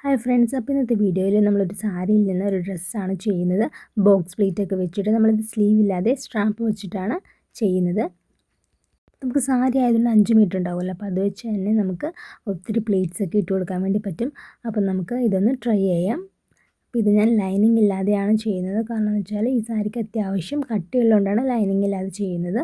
Hi friends, അപ്പോൾ ഇന്നത്തെ വീഡിയോയിൽ നമ്മളൊരു സാരിയിൽ നിന്ന് ഒരു ഡ്രസ്സാണ് ചെയ്യുന്നത്. ബോക്സ് പ്ലീറ്റൊക്കെ വെച്ചിട്ട് നമ്മളിത് സ്ലീവ് ഇല്ലാതെ സ്ട്രാപ്പ് വെച്ചിട്ടാണ് ചെയ്യുന്നത്. നമുക്ക് സാരി ആയതുകൊണ്ട് 5 മീറ്റർ ഉണ്ടാവുമല്ലോ, അപ്പോൾ അത് വെച്ച് തന്നെ നമുക്ക് ഒത്തിരി പ്ലീറ്റ്സൊക്കെ ഇട്ട് കൊടുക്കാൻ വേണ്ടി പറ്റും. അപ്പം നമുക്ക് ഇതൊന്ന് ട്രൈ ചെയ്യാം. അപ്പോൾ ഇത് ഞാൻ ലൈനിങ് ഇല്ലാതെയാണ് ചെയ്യുന്നത്. കാരണം എന്ന് വെച്ചാൽ ഈ സാരിക്ക് അത്യാവശ്യം കട്ടിയുള്ളതുകൊണ്ടാണ് ലൈനിങ് ഇല്ലാതെ ചെയ്യുന്നത്.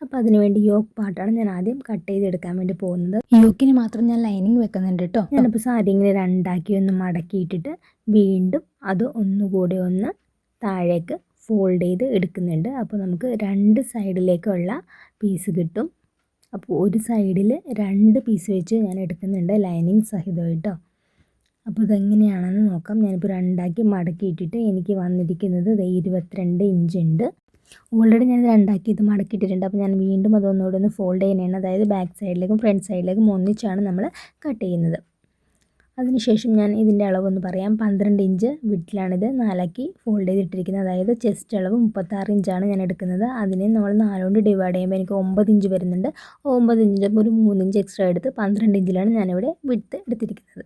അപ്പോൾ അതിനുവേണ്ടി യോക്ക് പാർട്ടാണ് ഞാൻ ആദ്യം കട്ട് ചെയ്തെടുക്കാൻ വേണ്ടി പോകുന്നത്. യോക്കിന് മാത്രം ഞാൻ ലൈനിങ് വെക്കുന്നുണ്ട് കേട്ടോ. ഞാനിപ്പോൾ സാരി ഇങ്ങനെ രണ്ടാക്കി ഒന്ന് മടക്കിയിട്ടിട്ട് വീണ്ടും അത് ഒന്നുകൂടി ഒന്ന് താഴേക്ക് ഫോൾഡ് ചെയ്ത് എടുക്കുന്നുണ്ട്. അപ്പോൾ നമുക്ക് 2 സൈഡിലേക്കുള്ള പീസ് കിട്ടും. അപ്പോൾ ഒരു സൈഡിൽ 2 പീസ് വെച്ച് ഞാൻ എടുക്കുന്നുണ്ട്, ലൈനിങ് സഹിതം കേട്ടോ. അപ്പോൾ ഇതെങ്ങനെയാണെന്ന് നോക്കാം. ഞാനിപ്പോൾ രണ്ടാക്കി മടക്കിയിട്ടിട്ട് എനിക്ക് വന്നിരിക്കുന്നത് 22 ഇഞ്ച് ഉണ്ട്. ഓൾറെഡി ഞാൻ രണ്ടാക്കി ഇത് മടക്കിയിട്ടിട്ടുണ്ട്. അപ്പോൾ ഞാൻ വീണ്ടും അതൊന്നുകൂടെ ഒന്ന് ഫോൾഡ് ചെയ്യുന്നതാണ്. അതായത് ബാക്ക് സൈഡിലേക്കും ഫ്രണ്ട് സൈഡിലേക്കും ഒന്നിച്ചാണ് നമ്മൾ കട്ട് ചെയ്യുന്നത്. അതിനുശേഷം ഞാൻ ഇതിൻ്റെ അളവൊന്ന് പറയാം. 12 ഇഞ്ച് വിഡ്ത്തിലാണിത് 4ആക്കി ഫോൾഡ് ചെയ്തിട്ടിരിക്കുന്നത്. അതായത് ചെസ്റ്റ് അളവ് 36 ഇഞ്ചാണ് ഞാൻ എടുക്കുന്നത്. അതിനെ നമ്മൾ 4 കൊണ്ട് ഡിവൈഡ് ചെയ്യുമ്പോൾ എനിക്ക് 9 ഇഞ്ച് വരുന്നുണ്ട്. 9 ഇഞ്ച് ഒരു 3 ഇഞ്ച് എക്സ്ട്രാ എടുത്ത് 12 ഇഞ്ചിലാണ് ഞാനിവിടെ വിഡ്ത്ത് എടുത്തിരിക്കുന്നത്.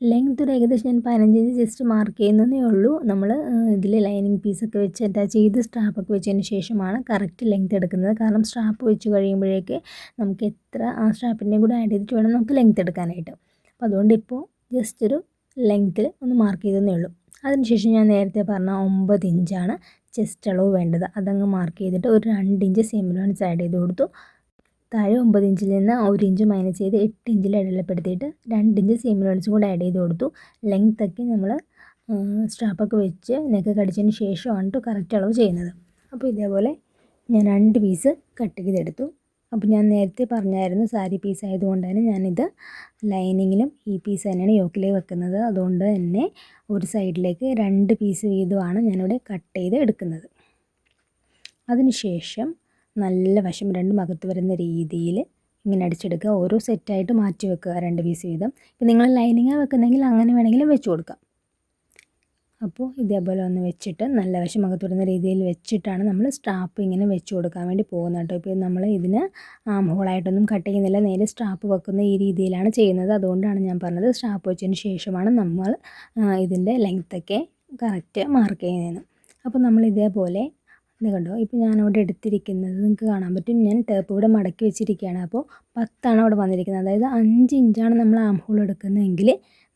ലെങ്ത് ഒരു ഏകദേശം ഞാൻ 15 ഇഞ്ച് ജസ്റ്റ് മാർക്ക് ചെയ്യുന്നതേ ഉള്ളൂ. നമ്മൾ ഇതിൽ ലൈനിങ് പീസൊക്കെ വെച്ച് അറ്റാച്ച് ചെയ്ത് സ്ട്രാപ്പൊക്കെ വെച്ചതിന് ശേഷമാണ് കറക്റ്റ് ലെങ്ത് എടുക്കുന്നത്. കാരണം സ്ട്രാപ്പ് വെച്ച് കഴിയുമ്പോഴേക്ക് നമുക്ക് എത്ര ആ സ്ട്രാപ്പിൻ്റെയും കൂടെ ആഡ് ചെയ്തിട്ട് വേണം നമുക്ക് ലെങ്ത് എടുക്കാനായിട്ട്. അപ്പോൾ അതുകൊണ്ട് ഇപ്പോൾ ജസ്റ്റ് ഒരു ലെങ്ത്തിൽ ഒന്ന് മാർക്ക് ചെയ്തതേ ഉള്ളൂ. അതിനുശേഷം ഞാൻ നേരത്തെ പറഞ്ഞ 9 ഇഞ്ചാണ് ചെസ്റ്റ് അളവ് വേണ്ടത്. അതങ്ങ് മാർക്ക് ചെയ്തിട്ട് ഒരു 2 ഇഞ്ച് സെയിം അലവൻസ് ആഡ് ചെയ്ത് കൊടുത്തു. താഴെ 9 ഇഞ്ചിൽ നിന്ന് 1 ഇഞ്ച് മൈനസ് ചെയ്ത് 8 ഇഞ്ചിൽ അടയാളപ്പെടുത്തിയിട്ട് 2 ഇഞ്ച് സെയിം അലവൻസും കൂടെ ആഡ് ചെയ്ത് കൊടുത്തു. ലെങ്ത്തൊക്കെ നമ്മൾ സ്ട്രാപ്പൊക്കെ വെച്ച് നെക്ക് കടിച്ചതിന് ശേഷമാണ് കേട്ടോ കറക്റ്റ് അളവ് ചെയ്യുന്നത്. അപ്പോൾ ഇതേപോലെ ഞാൻ 2 പീസ് കട്ട് ചെയ്തെടുത്തു. അപ്പോൾ ഞാൻ നേരത്തെ പറഞ്ഞായിരുന്നു സാരി പീസ് ആയതുകൊണ്ട് തന്നെ ഞാനിത് ലൈനിങ്ങിലും ഈ പീസ് തന്നെയാണ് യോക്കിലേക്ക് വെക്കുന്നത്. അതുകൊണ്ട് തന്നെ ഒരു സൈഡിലേക്ക് 2 പീസ് വീതമാണ് ഞാനിവിടെ കട്ട് ചെയ്ത് എടുക്കുന്നത്. അതിനുശേഷം നല്ല വശം 2 ഭാഗത്ത് വരുന്ന രീതിയിൽ ഇങ്ങനെ അടിച്ചെടുക്കുക. ഓരോ സെറ്റായിട്ട് മാറ്റി വെക്കുക 2 പീസ് വീതം. ഇപ്പം നിങ്ങൾ ലൈനിങ്ങാണ് വെക്കുന്നെങ്കിൽ അങ്ങനെ വേണമെങ്കിലും വെച്ച് കൊടുക്കാം. അപ്പോൾ ഇതേപോലെ ഒന്ന് വെച്ചിട്ട് നല്ല വശം ഭാഗത്ത് വരുന്ന രീതിയിൽ വെച്ചിട്ടാണ് നമ്മൾ സ്ട്രാപ്പ് ഇങ്ങനെ വെച്ച് കൊടുക്കാൻ വേണ്ടി പോകുന്നത് കേട്ടോ. ഇപ്പോൾ നമ്മൾ ഇതിന് ആം ഹോളായിട്ടൊന്നും കട്ട് ചെയ്യുന്നില്ല, നേരെ സ്ട്രാപ്പ് വെക്കുന്ന ഈ രീതിയിലാണ് ചെയ്യുന്നത്. അതുകൊണ്ടാണ് ഞാൻ പറഞ്ഞത് സ്ട്രാപ്പ് വെച്ചതിന് ശേഷമാണ് നമ്മൾ ഇതിൻ്റെ ലെങ്ത്തൊക്കെ കറക്റ്റ് മാർക്ക് ചെയ്യുന്നത്. അപ്പോൾ നമ്മൾ ഇതേപോലെ ഇത് കണ്ടോ, ഇപ്പോൾ ഞാനവിടെ എടുത്തിരിക്കുന്നത് നിങ്ങൾക്ക് കാണാൻ പറ്റും. ഞാൻ ടേപ്പ് ഇവിടെ മടക്കി വെച്ചിരിക്കുകയാണ്. അപ്പോൾ 10ആണ് അവിടെ വന്നിരിക്കുന്നത്. അതായത് 5 ഇഞ്ചാണ് നമ്മൾ ആം ഹോൾ എടുക്കുന്നതെങ്കിൽ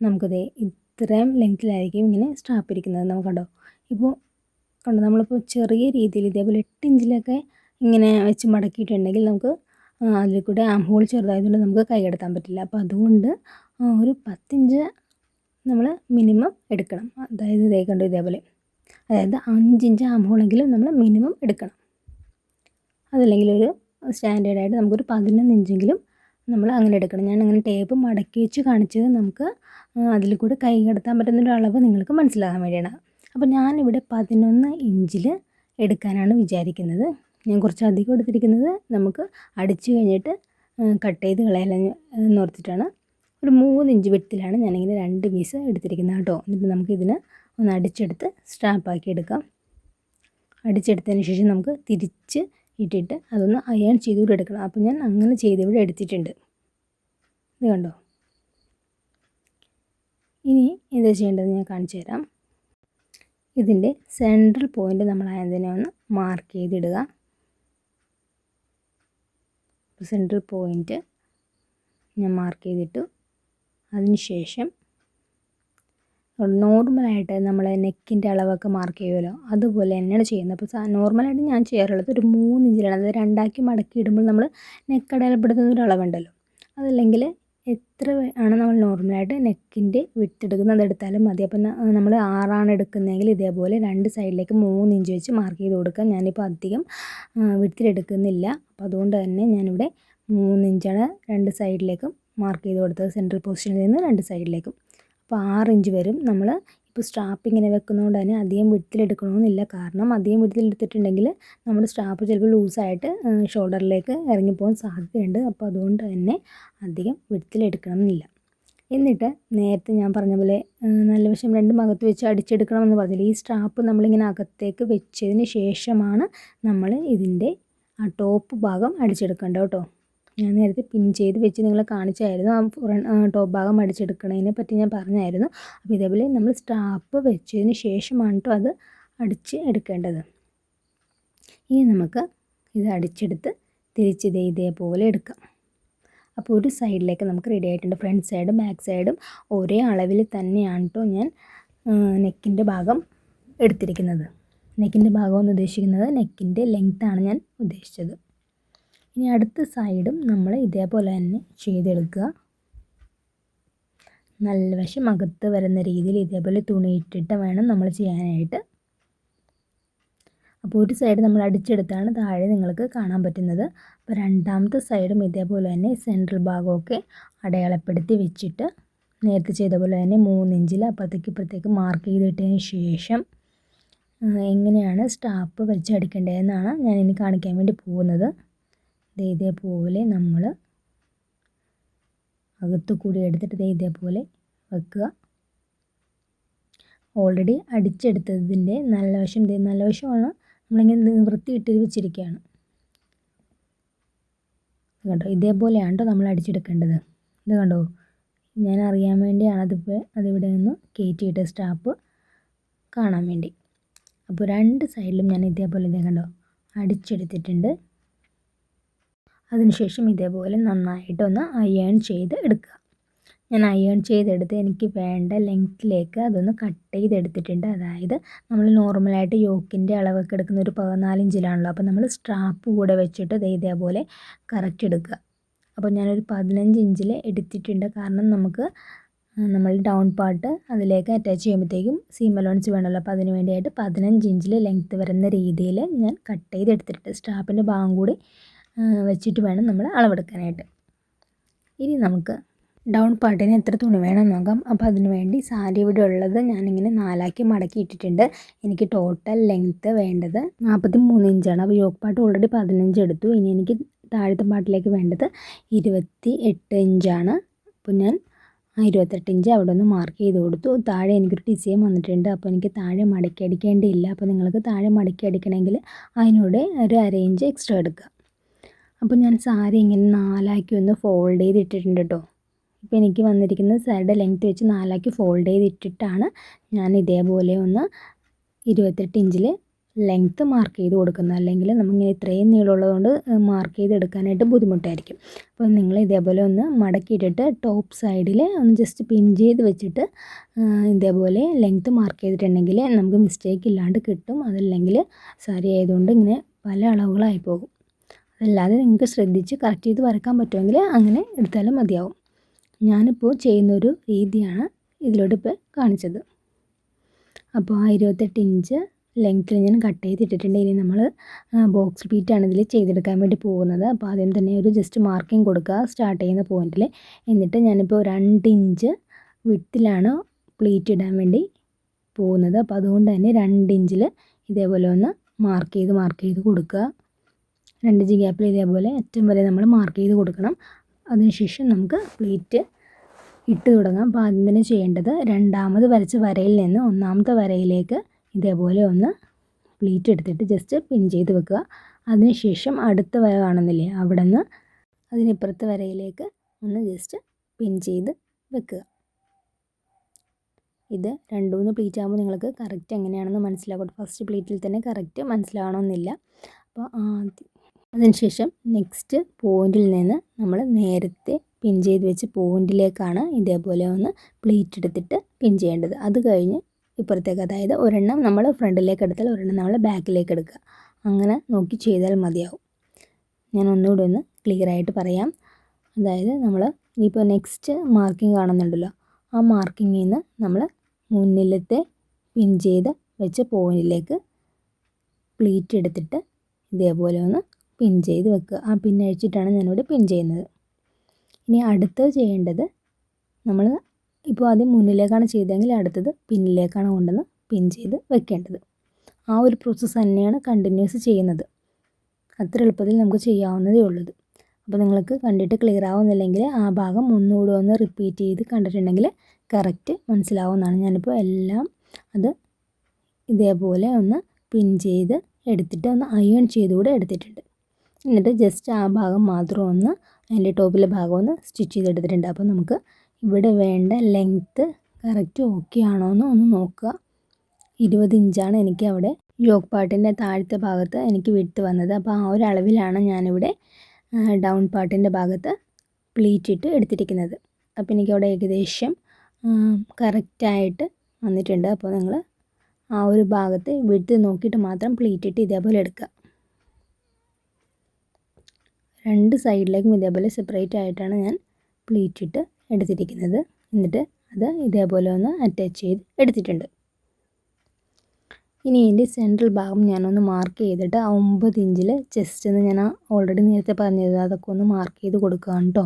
നമുക്കത് ഇത്രയും ലെങ്ത്തിലായിരിക്കും ഇങ്ങനെ സ്ട്രാപ്പ് ഇരിക്കുന്നത്. നമുക്ക് കണ്ടോ, ഇപ്പോൾ കണ്ടോ നമ്മളിപ്പോൾ ചെറിയ രീതിയിൽ ഇതേപോലെ 8 ഇഞ്ചിലൊക്കെ ഇങ്ങനെ വെച്ച് മടക്കിയിട്ടുണ്ടെങ്കിൽ നമുക്ക് അതിൽ കൂടെ ആം ഹോൾ ചെറുതായതുകൊണ്ട് നമുക്ക് കൈ കടത്താൻ പറ്റില്ല. അപ്പോൾ അതുകൊണ്ട് ഒരു 10 ഇഞ്ച് നമ്മൾ മിനിമം എടുക്കണം. അതായത് ഇതേ കണ്ടോ ഇതേപോലെ, അതായത് 5 ഇഞ്ച് ആം ഹോളെങ്കിലും നമ്മൾ മിനിമം എടുക്കണം. അതല്ലെങ്കിൽ ഒരു സ്റ്റാൻഡേർഡായിട്ട് നമുക്കൊരു 11 ഇഞ്ചെങ്കിലും നമ്മൾ അങ്ങനെ എടുക്കണം. ഞാൻ അങ്ങനെ ടേപ്പ് മടക്കി വെച്ച് കാണിച്ചത് നമുക്ക് അതിൽ കൂടെ കൈ കടത്താൻ പറ്റുന്നൊരു അളവ് നിങ്ങൾക്ക് മനസ്സിലാകാൻ വേണ്ടിയാണ്. അപ്പോൾ ഞാനിവിടെ 11 ഇഞ്ചിൽ എടുക്കാനാണ് വിചാരിക്കുന്നത്. ഞാൻ കുറച്ച് അധികം എടുത്തിരിക്കുന്നത് നമുക്ക് അടിച്ചു കഴിഞ്ഞിട്ട് കട്ട് ചെയ്ത് കളയാൻ ഓർത്തിട്ടാണ്. ഒരു 3 ഇഞ്ച് വിഡ്ത്തിലാണ് ഞാനിങ്ങനെ 2 പീസ് എടുത്തിരിക്കുന്നത് കേട്ടോ. എന്നിട്ട് നമുക്കിതിന് ഒന്ന് അടിച്ചെടുത്ത് സ്ട്രാപ്പാക്കി എടുക്കാം. അടിച്ചെടുത്തതിന് ശേഷം നമുക്ക് തിരിച്ച് ഇട്ടിട്ട് അതൊന്ന് അയൺ ചെയ്തുകൂടെ എടുക്കണം. അപ്പോൾ ഞാൻ അങ്ങനെ ചെയ്ത് ഇവിടെ എടുത്തിട്ടുണ്ട്. ഇത് കണ്ടോ. ഇനി എന്താ ചെയ്യേണ്ടതെന്ന് ഞാൻ കാണിച്ചു തരാം. ഇതിൻ്റെ സെൻട്രൽ പോയിൻ്റ് നമ്മൾ അതിനെ ഒന്ന് മാർക്ക് ചെയ്തിടുക. സെൻട്രൽ പോയിൻ്റ് ഞാൻ മാർക്ക് ചെയ്തിട്ടു. അതിന് ശേഷം നോർമലായിട്ട് നമ്മൾ നെക്കിൻ്റെ അളവൊക്കെ മാർക്ക് ചെയ്യുമല്ലോ, അതുപോലെ തന്നെയാണ് ചെയ്യുന്നത്. അപ്പോൾ നോർമലായിട്ട് ഞാൻ ചെയ്യാറുള്ളത് ഒരു 3 ഇഞ്ചിലാണ്. അത് 2ആക്കി മടക്കി ഇടുമ്പോൾ നമ്മൾ നെക്ക് അടയാളപ്പെടുത്തുന്ന ഒരു അളവുണ്ടല്ലോ, അതല്ലെങ്കിൽ എത്ര ആണ് നമ്മൾ നോർമലായിട്ട് നെക്കിൻ്റെ വിഡ്ത്ത് എടുക്കുന്നത് അതെടുത്താലും മതി. അപ്പം നമ്മൾ 6ആണ് എടുക്കുന്നതെങ്കിൽ ഇതേപോലെ 2 സൈഡിലേക്ക് 3 ഇഞ്ച് വെച്ച് മാർക്ക് ചെയ്ത് കൊടുക്കുക. ഞാനിപ്പോൾ അധികം വിഡ്ത്തിലെടുക്കുന്നില്ല. അപ്പോൾ അതുകൊണ്ട് തന്നെ ഞാനിവിടെ 3 ഇഞ്ചാണ് 2 സൈഡിലേക്കും മാർക്ക് ചെയ്ത് കൊടുത്തത്. സെൻട്രൽ പൊസിഷനിൽ നിന്ന് 2 സൈഡിലേക്കും. അപ്പോൾ 6 ഇഞ്ച് വരും. നമ്മൾ ഇപ്പോൾ സ്ട്രാപ്പ് ഇങ്ങനെ വെക്കുന്നതുകൊണ്ട് തന്നെ അധികം വിഡ്ത്തിലെടുക്കണമെന്നില്ല. കാരണം അധികം വിഡ്ത്തിലെടുത്തിട്ടുണ്ടെങ്കിൽ നമ്മുടെ സ്ട്രാപ്പ് ചിലപ്പോൾ ലൂസായിട്ട് ഷോൾഡറിലേക്ക് ഇറങ്ങിപ്പോകാൻ സാധ്യതയുണ്ട്. അപ്പോൾ അതുകൊണ്ട് തന്നെ അധികം വിഡ്ത്തിലെടുക്കണമെന്നില്ല. എന്നിട്ട് നേരത്തെ ഞാൻ പറഞ്ഞ പോലെ നല്ല വശം 2 ഭാഗത്ത് വെച്ച് അടിച്ചെടുക്കണമെന്ന് പറഞ്ഞില്ല. ഈ സ്ട്രാപ്പ് നമ്മളിങ്ങനെ അകത്തേക്ക് വെച്ചതിന് ശേഷമാണ് നമ്മൾ ഇതിൻ്റെ ആ ടോപ്പ് ഭാഗം അടിച്ചെടുക്കേണ്ടത് കേട്ടോ. ഞാൻ നേരത്തെ പിൻ ചെയ്ത് വെച്ച് നിങ്ങളെ കാണിച്ചായിരുന്നു. ടോപ്പ് ഭാഗം അടിച്ചെടുക്കുന്നതിനെ പറ്റി ഞാൻ പറഞ്ഞായിരുന്നു. അപ്പോൾ ഇതേപോലെ നമ്മൾ സ്ട്രാപ്പ് വെച്ചതിന് ശേഷമാണ് കേട്ടോ അത് അടിച്ച് എടുക്കേണ്ടത്. ഇനി നമുക്ക് ഇത് അടിച്ചെടുത്ത് തിരിച്ച് ഇതേപോലെ എടുക്കാം. അപ്പോൾ ഒരു സൈഡിലേക്ക് നമുക്ക് റെഡി ആയിട്ടുണ്ട്. ഫ്രണ്ട് സൈഡും ബാക്ക് സൈഡും ഒരേ അളവിൽ തന്നെയാണ് കേട്ടോ ഞാൻ നെക്കിൻ്റെ ഭാഗം എടുത്തിരിക്കുന്നത്. നെക്കിൻ്റെ ഭാഗം എന്ന് ഉദ്ദേശിക്കുന്നത് നെക്കിൻ്റെ ലെങ്ത്താണ് ഞാൻ ഉദ്ദേശിച്ചത്. ഇനി അടുത്ത സൈഡും നമ്മൾ ഇതേപോലെ തന്നെ ചെയ്തെടുക്കുക. നല്ല വശം അകത്ത് വരുന്ന രീതിയിൽ ഇതേപോലെ തുണിയിട്ടിട്ട് വേണം നമ്മൾ ചെയ്യാനായിട്ട്. അപ്പോൾ ഒരു സൈഡ് നമ്മൾ അടിച്ചെടുത്താണ് താഴെ നിങ്ങൾക്ക് കാണാൻ പറ്റുന്നത്. അപ്പോൾ രണ്ടാമത്തെ സൈഡും ഇതേപോലെ തന്നെ സെൻട്രൽ ഭാഗമൊക്കെ അടയാളപ്പെടുത്തി വെച്ചിട്ട് നേരത്തെ ചെയ്ത പോലെ തന്നെ 3 ഇഞ്ചിൽ അപ്പുറത്തേക്ക് ഇപ്പുറത്തേക്ക് മാർക്ക് ചെയ്തിട്ടതിന് ശേഷം എങ്ങനെയാണ് സ്റ്റാപ്പ് വെച്ച് അടിക്കേണ്ടതെന്നാണ് ഞാൻ ഇനി കാണിക്കാൻ വേണ്ടി പോകുന്നത്. ഇതേപോലെ നമ്മൾ അകത്തു കൂടി എടുത്തിട്ട് ഇതേപോലെ വെക്കുക. ഓൾറെഡി അടിച്ചെടുത്തതിൻ്റെ നല്ല വശമാണ് നമ്മളിങ്ങനെ നിവൃത്തിയിട്ട് വെച്ചിരിക്കുകയാണ്. കണ്ടോ, ഇതേപോലെയാണ് കേട്ടോ നമ്മൾ അടിച്ചെടുക്കേണ്ടത്. ഇത് കണ്ടോ, ഞാൻ അറിയാൻ വേണ്ടിയാണ് അതിവിടെ നിന്ന് കയറ്റിയിട്ട് സ്റ്റാപ്പ് കാണാൻ വേണ്ടി. അപ്പോൾ രണ്ട് സൈഡിലും ഞാൻ ഇതേപോലെ കണ്ടോ അടിച്ചെടുത്തിട്ടുണ്ട്. അതിനുശേഷം ഇതേപോലെ നന്നായിട്ടൊന്ന് അയൺ ചെയ്ത് എടുക്കുക. ഞാൻ അയൺ ചെയ്തെടുത്ത് എനിക്ക് വേണ്ട ലെങ്ത്തിലേക്ക് അതൊന്ന് കട്ട് ചെയ്തെടുത്തിട്ടുണ്ട്. അതായത് നമ്മൾ നോർമലായിട്ട് യോക്കിൻ്റെ അളവൊക്കെ എടുക്കുന്ന ഒരു 14 ഇഞ്ചിലാണല്ലോ. അപ്പോൾ നമ്മൾ സ്ട്രാപ്പ് കൂടെ വെച്ചിട്ട് ഇതേപോലെ കറക്റ്റ് എടുക്കുക. അപ്പോൾ ഞാനൊരു 15 ഇഞ്ചിൽ എടുത്തിട്ടുണ്ട്. കാരണം നമുക്ക് നമ്മൾ ഡൗൺ പാർട്ട് അതിലേക്ക് അറ്റാച്ച് ചെയ്യുമ്പോഴത്തേക്കും സീം അലവൻസ് വേണമല്ലോ. അപ്പോൾ അതിന് വേണ്ടിയായിട്ട് 15 ഇഞ്ചിൽ ലെങ്ത്ത് വരുന്ന രീതിയിൽ ഞാൻ കട്ട് ചെയ്തെടുത്തിട്ടുണ്ട്. സ്ട്രാപ്പിൻ്റെ ഭാഗം കൂടി വെച്ചിട്ട് വേണം നമ്മൾ അളവെടുക്കാനായിട്ട്. ഇനി നമുക്ക് ഡൗൺ പാർട്ടിന് എത്ര തുണി വേണം നോക്കാം. അപ്പോൾ അതിന് വേണ്ടി സാരി ഇവിടെ ഉള്ളത് ഞാനിങ്ങനെ 4ആക്കി മടക്കി ഇട്ടിട്ടുണ്ട്. എനിക്ക് ടോട്ടൽ ലെങ്ത്ത് വേണ്ടത് 43 ഇഞ്ചാണ്. അപ്പോൾ യോക്ക് പാർട്ട് ഓൾറെഡി 15 എടുത്തു. ഇനി എനിക്ക് താഴത്തെ പാർട്ടിലേക്ക് വേണ്ടത് 28 ഇഞ്ചാണ്. അപ്പോൾ ഞാൻ 28 ഇഞ്ച് അവിടെ ഒന്ന് മാർക്ക് ചെയ്ത് കൊടുത്തു. താഴെ എനിക്കൊരു ഡിസൈൻ വന്നിട്ടുണ്ട്. അപ്പോൾ എനിക്ക് താഴെ മടക്കി അടിക്കേണ്ടിയില്ല. അപ്പോൾ നിങ്ങൾക്ക് താഴെ മടക്കി അടിക്കണമെങ്കിൽ അതിനോട് ഒരു 1/2 ഇഞ്ച് എക്സ്ട്രാ എടുക്കുക. അപ്പോൾ ഞാൻ സാരി ഇങ്ങനെ 4ആക്കി ഒന്ന് ഫോൾഡ് ചെയ്ത് ഇട്ടിട്ടുണ്ട് കേട്ടോ. ഇപ്പോൾ എനിക്ക് വന്നിരിക്കുന്ന സാരിയുടെ ലെങ്ത്ത് വെച്ച് 4ആക്കി ഫോൾഡ് ചെയ്തിട്ടിട്ടാണ് ഞാൻ ഇതേപോലെ ഒന്ന് 28 ഇഞ്ചിൽ ലെങ്ത്ത് മാർക്ക് ചെയ്ത് കൊടുക്കുന്നത്. അല്ലെങ്കിൽ നമ്മളിങ്ങനെ ഇത്രയും നീളമുള്ളതുകൊണ്ട് മാർക്ക് ചെയ്തെടുക്കാനായിട്ട് ബുദ്ധിമുട്ടായിരിക്കും. അപ്പോൾ നിങ്ങൾ ഇതേപോലെ ഒന്ന് മടക്കിയിട്ടിട്ട് ടോപ്പ് സൈഡിൽ ഒന്ന് ജസ്റ്റ് പിൻ ചെയ്ത് വെച്ചിട്ട് ഇതേപോലെ ലെങ്ത്ത് മാർക്ക് ചെയ്തിട്ടുണ്ടെങ്കിൽ നമുക്ക് മിസ്റ്റേക്ക് ഇല്ലാണ്ട് കിട്ടും. അതല്ലെങ്കിൽ സാരി ആയതുകൊണ്ട് ഇങ്ങനെ പല അളവുകളായി പോകും. അതല്ലാതെ നിങ്ങൾക്ക് ശ്രദ്ധിച്ച് കറക്റ്റ് ചെയ്ത് വരക്കാൻ പറ്റുമെങ്കിൽ അങ്ങനെ എടുത്താലും മതിയാവും. ഞാനിപ്പോൾ ചെയ്യുന്നൊരു രീതിയാണ് ഇതിലോട്ട് ഇപ്പോൾ കാണിച്ചത്. അപ്പോൾ ആ 28 ഇഞ്ച് ലെങ്ത്തിൽ ഞാൻ കട്ട് ചെയ്തിട്ടിട്ടുണ്ട്. ഇനി നമ്മൾ ബോക്സ് പ്ലീറ്റാണ് ഇതിൽ ചെയ്തെടുക്കാൻ വേണ്ടി പോകുന്നത്. അപ്പോൾ ആദ്യം തന്നെ ഒരു ജസ്റ്റ് മാർക്കിംഗ് കൊടുക്കുക സ്റ്റാർട്ട് ചെയ്യുന്ന പോയിന്റിൽ. എന്നിട്ട് ഞാനിപ്പോൾ 2 ഇഞ്ച് വിട്ടിലാണ് പ്ലീറ്റ് ഇടാൻ വേണ്ടി പോകുന്നത്. അപ്പോൾ അതുകൊണ്ട് തന്നെ 2 ഇഞ്ചിൽ ഇതേപോലെ ഒന്ന് മാർക്ക് ചെയ്ത് കൊടുക്കുക. 2 ഇഞ്ച് ഗ്യാപ്പിൽ ഇതേപോലെ അറ്റം വരെ നമ്മൾ മാർക്ക് ചെയ്ത് കൊടുക്കണം. അതിനുശേഷം നമുക്ക് പ്ലീറ്റ് ഇട്ട് തുടങ്ങാം. അപ്പോൾ ആദ്യം തന്നെ ചെയ്യേണ്ടത് രണ്ടാമത് വരച്ച വരയിൽ നിന്ന് ഒന്നാമത്തെ വരയിലേക്ക് ഇതേപോലെ ഒന്ന് പ്ലീറ്റ് എടുത്തിട്ട് ജസ്റ്റ് പിൻ ചെയ്ത് വെക്കുക. അതിനുശേഷം അടുത്ത വര കാണുന്നില്ലേ, അവിടെ നിന്ന് അതിനിപ്പുറത്തെ വരയിലേക്ക് ഒന്ന് ജസ്റ്റ് പിൻ ചെയ്ത് വെക്കുക. ഇത് 2-3 പ്ലീറ്റ് ആകുമ്പോൾ നിങ്ങൾക്ക് കറക്റ്റ് എങ്ങനെയാണെന്ന് മനസ്സിലാകും. ഫസ്റ്റ് പ്ലീറ്റിൽ തന്നെ കറക്റ്റ് മനസ്സിലാവണമെന്നില്ല. അപ്പോൾ അതിനുശേഷം നെക്സ്റ്റ് പോയിന്റിൽ നിന്ന് നമ്മൾ നേരത്തെ പിൻ ചെയ്ത് വെച്ച് പോയിന്റിലേക്കാണ് ഇതേപോലെ ഒന്ന് പ്ലീറ്റ് എടുത്തിട്ട് പിൻ ചെയ്യേണ്ടത്. അത് കഴിഞ്ഞ് ഇപ്പുറത്തേക്ക്, അതായത് ഒരെണ്ണം നമ്മൾ ഫ്രണ്ടിലേക്ക് എടുത്താൽ ഒരെണ്ണം നമ്മൾ ബാക്കിലേക്ക് എടുക്കുക. അങ്ങനെ നോക്കി ചെയ്താൽ മതിയാവും. ഞാൻ ഒന്നുകൂടി ഒന്ന് ക്ലിയർ ആയിട്ട് പറയാം. അതായത് നമ്മൾ ഇനിയിപ്പോൾ നെക്സ്റ്റ് മാർക്കിംഗ് കാണുന്നുണ്ടല്ലോ, ആ മാർക്കിങ്ങിൽ നിന്ന് നമ്മൾ മുന്നിലത്തെ പിൻ ചെയ്ത് വെച്ച പോയിന്റിലേക്ക് പ്ലീറ്റ് എടുത്തിട്ട് ഇതേപോലെ ഒന്ന് പിൻ ചെയ്ത് വെക്കുക. ആ പിൻ അഴിച്ചിട്ടാണ് ഞാനിവിടെ പിൻ ചെയ്യുന്നത്. ഇനി അടുത്തത് ചെയ്യേണ്ടത്, നമ്മൾ ഇപ്പോൾ ആദ്യം മുന്നിലേക്കാണ് ചെയ്തതെങ്കിൽ അടുത്തത് പിന്നിലേക്കാണ് കൊണ്ടുവന്ന് പിൻ ചെയ്ത് വെക്കേണ്ടത്. ആ ഒരു പ്രോസസ്സ് തന്നെയാണ് കണ്ടിന്യൂസ് ചെയ്യുന്നത്. അത്ര എളുപ്പത്തിൽ നമുക്ക് ചെയ്യാവുന്നതേ ഉള്ളത്. അപ്പോൾ നിങ്ങൾക്ക് കണ്ടിട്ട് ക്ലിയർ ആവുന്നില്ലെങ്കിൽ ആ ഭാഗം ഒന്നുകൂടി ഒന്ന് റിപ്പീറ്റ് ചെയ്ത് കണ്ടിട്ടുണ്ടെങ്കിൽ കറക്റ്റ് മനസ്സിലാവുന്നതാണ്. ഞാനിപ്പോൾ എല്ലാം അത് ഇതേപോലെ ഒന്ന് പിൻ ചെയ്ത് എടുത്തിട്ട് ഒന്ന് അയൺ ചെയ്തുകൂടെ എടുത്തിട്ടുണ്ട്. എന്നിട്ട് ജസ്റ്റ് ആ ഭാഗം മാത്രം ഒന്ന് അതിൻ്റെ ടോപ്പിലെ ഭാഗം ഒന്ന് സ്റ്റിച്ച് ചെയ്തെടുത്തിട്ടുണ്ട്. അപ്പോൾ നമുക്ക് ഇവിടെ വേണ്ട ലെങ്ത്ത് കറക്റ്റ് ഓക്കെ ആണോ എന്ന് ഒന്ന് നോക്കുക. 20 ഇഞ്ചാണ് എനിക്ക് അവിടെ യോക്ക് പാർട്ടിൻ്റെ താഴത്തെ ഭാഗത്ത് എനിക്ക് വിട്ട് വന്നത്. അപ്പോൾ ആ ഒരു അളവിലാണ് ഞാനിവിടെ ഡൗൺ പാർട്ടിൻ്റെ ഭാഗത്ത് പ്ലീറ്റ് ഇട്ട് എടുത്തിരിക്കുന്നത്. അപ്പോൾ എനിക്കവിടെ ഏകദേശം കറക്റ്റായിട്ട് വന്നിട്ടുണ്ട്. അപ്പോൾ നിങ്ങൾ ആ ഒരു ഭാഗത്ത് വിട്ട് നോക്കിയിട്ട് മാത്രം പ്ലീറ്റ് ഇട്ട് ഇതേപോലെ എടുക്കുക. 2 സൈഡിലേക്കും ഇതേപോലെ സെപ്പറേറ്റ് ആയിട്ടാണ് ഞാൻ പ്ലീറ്റ് ഇട്ട് എടുത്തിരിക്കുന്നത്. എന്നിട്ട് അത് ഇതേപോലെ ഒന്ന് അറ്റാച്ച് ചെയ്ത് എടുത്തിട്ടുണ്ട്. ഇനി ഇതിൻ്റെ സെൻട്രൽ ഭാഗം ഞാനൊന്ന് മാർക്ക് ചെയ്തിട്ട് ആ 9 ഇഞ്ചിൽ ചെസ്റ്റ് എന്ന് ഞാൻ ഓൾറെഡി നേരത്തെ പറഞ്ഞത് അതൊക്കെ ഒന്ന് മാർക്ക് ചെയ്ത് കൊടുക്കുകയാണ് കേട്ടോ.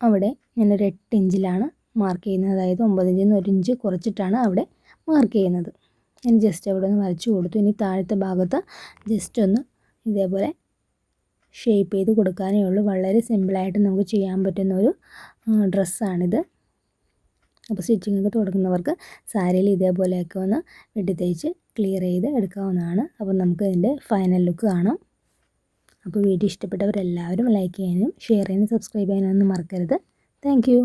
അവിടെ ഞാനൊരു 8 ഇഞ്ചിലാണ് മാർക്ക് ചെയ്യുന്നത്. അതായത് 9 ഇഞ്ചിൽ നിന്ന് 1 ഇഞ്ച് കുറച്ചിട്ടാണ് അവിടെ മാർക്ക് ചെയ്യുന്നത്. ഞാൻ ജസ്റ്റ് അവിടെ ഒന്ന് വരച്ച് കൊടുത്തു. ഇനി താഴത്തെ ഭാഗത്ത് ജസ്റ്റ് ഒന്ന് ഇതേപോലെ ഷേപ്പ് ചെയ്ത് കൊടുക്കാനേ ഉള്ളൂ. വളരെ സിമ്പിളായിട്ട് നമുക്ക് ചെയ്യാൻ പറ്റുന്ന ഒരു ഡ്രസ്സാണിത്. അപ്പോൾ സ്റ്റിച്ചിങ്ങൊക്കെ തുടങ്ങുന്നവർക്ക് സാരിയിൽ ഇതേപോലെയൊക്കെ ഒന്ന് വെട്ടി തയ്ച്ച് ക്ലിയർ ചെയ്ത് എടുക്കാവുന്നതാണ്. അപ്പോൾ നമുക്ക് ഇതിൻ്റെ ഫൈനൽ ലുക്ക് കാണാം. അപ്പോൾ വീഡിയോ ഇഷ്ടപ്പെട്ടവരെല്ലാവരും ലൈക്ക് ചെയ്യാനും ഷെയർ ചെയ്യാനും സബ്സ്ക്രൈബ് ചെയ്യാനൊന്നും മറക്കരുത്. Thank you.